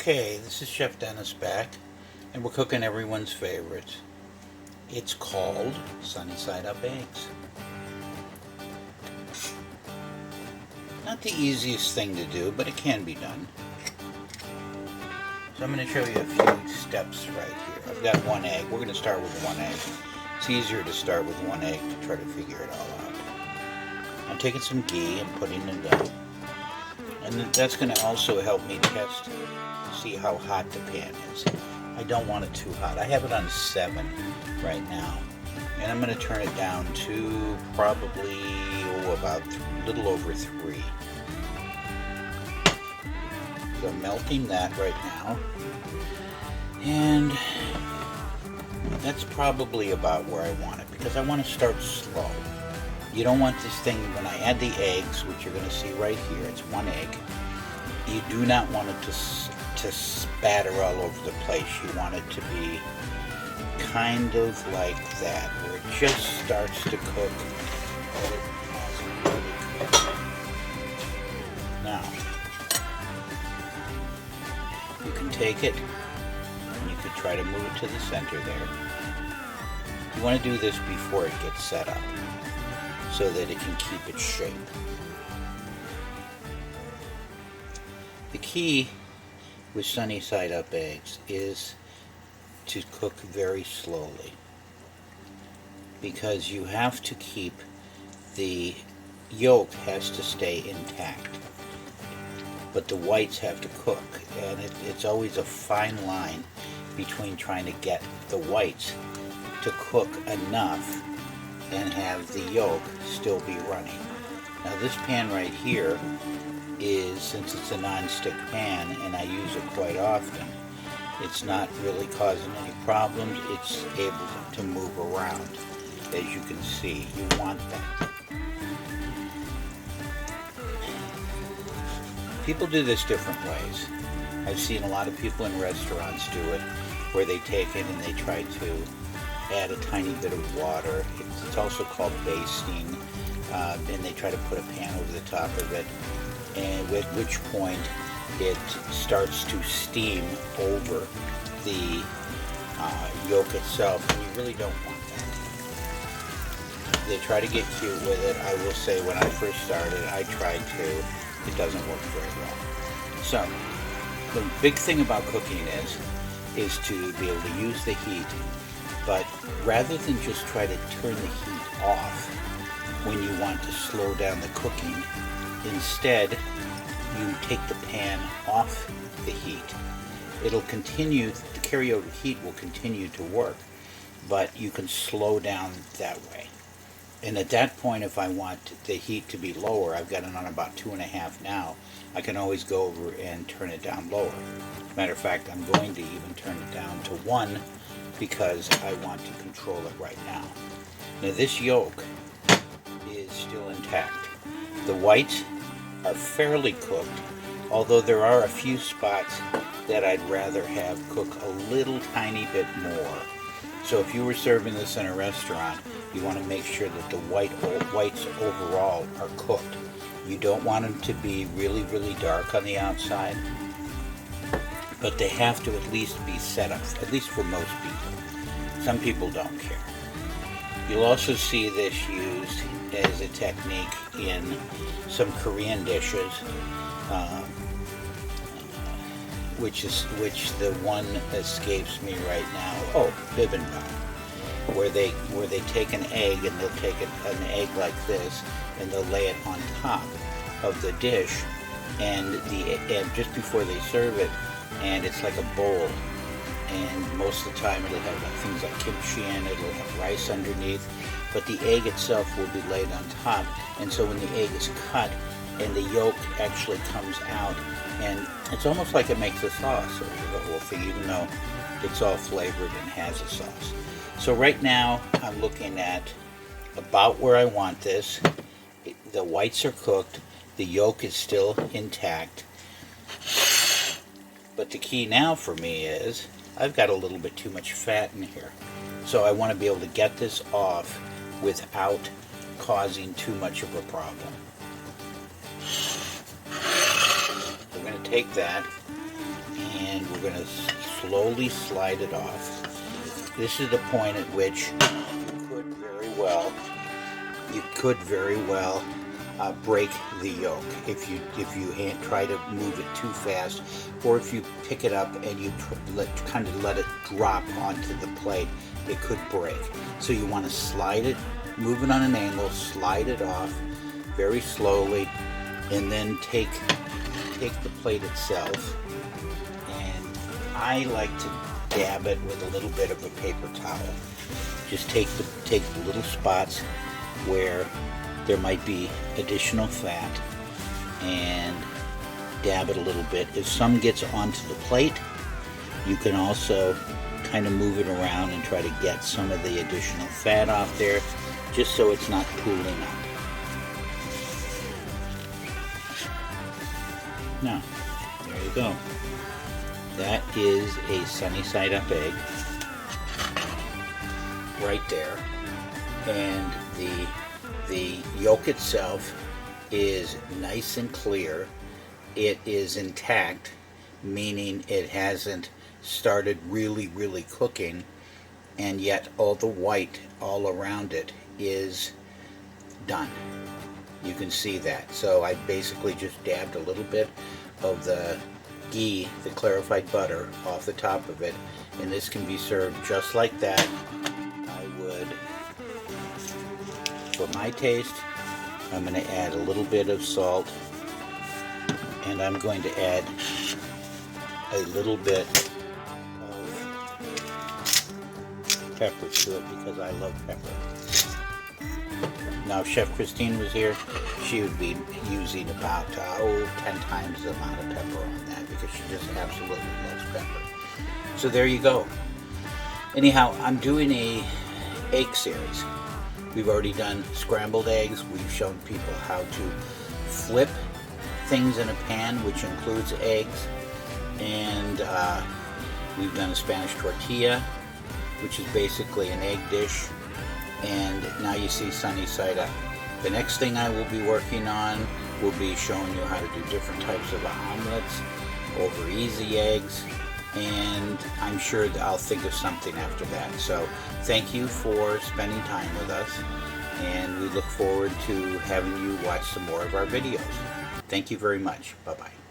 Okay, this is Chef Dennis back, and we're cooking everyone's favorite. It's called sunny side up eggs. Not the easiest thing to do, but it can be done. So I'm going to show you a few steps right here. I've got one egg. We're going to start with one egg. It's easier to start with one egg to try to figure it all out. I'm taking some ghee and putting it down. And that's going to also help me test to see how hot the pan is. I don't want it too hot. I have it on 7 right now. And I'm going to turn it down to probably about a little over 3. So I'm melting that right now. And that's probably about where I want it because I want to start slow. You don't want this thing, when I add the eggs, which you're going to see right here, it's one egg, you do not want it to spatter all over the place. You want it to be kind of like that, where it just starts to cook. Now, you can take it and you can try to move it to the center there. You want to do this before it gets set up, so that it can keep its shape. The key with sunny side up eggs is to cook very slowly, because you have to keep the yolk has to stay intact, but the whites have to cook, and it's always a fine line between trying to get the whites to cook enough and have the yolk still be running. Now this pan right here is, since it's a non-stick pan and I use it quite often, it's not really causing any problems. It's able to move around. As you can see, you want that. People do this different ways. I've seen a lot of people in restaurants do it, where they take it and they try to add a tiny bit of water. It's also called basting, and they try to put a pan over the top of it, and at which point it starts to steam over the yolk itself, and you really don't want that. They try to get cute with it. I will say, when I first started, I tried to. It doesn't work very well. So the big thing about cooking is to be able to use the heat. But rather than just try to turn the heat off when you want to slow down the cooking, instead you take the pan off the heat. It'll continue, the carryover heat will continue to work, but you can slow down that way. And at that point, if I want the heat to be lower, I've got it on about 2.5 now, I can always go over and turn it down lower. Matter of fact, I'm going to even turn it down to 1, because I want to control it right now. Now this yolk is still intact. The whites are fairly cooked, although there are a few spots that I'd rather have cook a little tiny bit more. So if you were serving this in a restaurant, you want to make sure that the whites overall are cooked. You don't want them to be really, really dark on the outside, but they have to at least be set up, at least for most people. Some people don't care. You'll also see this used as a technique in some Korean dishes, which the one escapes me right now. Oh, Bibimbap, where they take an egg, and they'll take an egg like this, and they'll lay it on top of the dish, and just before they serve it, and it's like a bowl, and most of the time it'll have things like kimchi in it, it'll have rice underneath, but the egg itself will be laid on top, and so when the egg is cut and the yolk actually comes out, and it's almost like it makes a sauce over the whole thing, even though it's all flavored and has a sauce. So right now I'm looking at about where I want this. The whites are cooked, the yolk is still intact. But the key now for me is, I've got a little bit too much fat in here. So I want to be able to get this off without causing too much of a problem. We're going to take that and we're going to slowly slide it off. This is the point at which you could very well break the yolk if you try to move it too fast, or if you pick it up and you kind of let it drop onto the plate, it could break. So you want to slide it, move it on an angle, slide it off very slowly, and then take the plate itself, and I like to dab it with a little bit of a paper towel. Just take the little spots where there might be additional fat and dab it a little bit. If some gets onto the plate, you can also kind of move it around and try to get some of the additional fat off there, just so it's not pooling up. Now, there you go. That is a sunny side up egg right there, and the yolk itself is nice and clear. It is intact, meaning it hasn't started really cooking, and yet all the white all around it is done. You can see that. So I basically just dabbed a little bit of the ghee, the clarified butter, off the top of it, and this can be served just like that. I would, for my taste, I'm going to add a little bit of salt, and I'm going to add a little bit of pepper to it because I love pepper. Now, if Chef Christine was here, she would be using about 10 times the amount of pepper on that, because she just absolutely loves pepper. So there you go. Anyhow, I'm doing a egg series. We've already done scrambled eggs. We've shown people how to flip things in a pan, which includes eggs. And we've done a Spanish tortilla, which is basically an egg dish. And now you see sunny side up. The next thing I will be working on will be showing you how to do different types of omelets over easy eggs, and I'm sure that I'll think of something after that. So thank you for spending time with us, and we look forward to having you watch some more of our videos. Thank you very much. Bye-bye.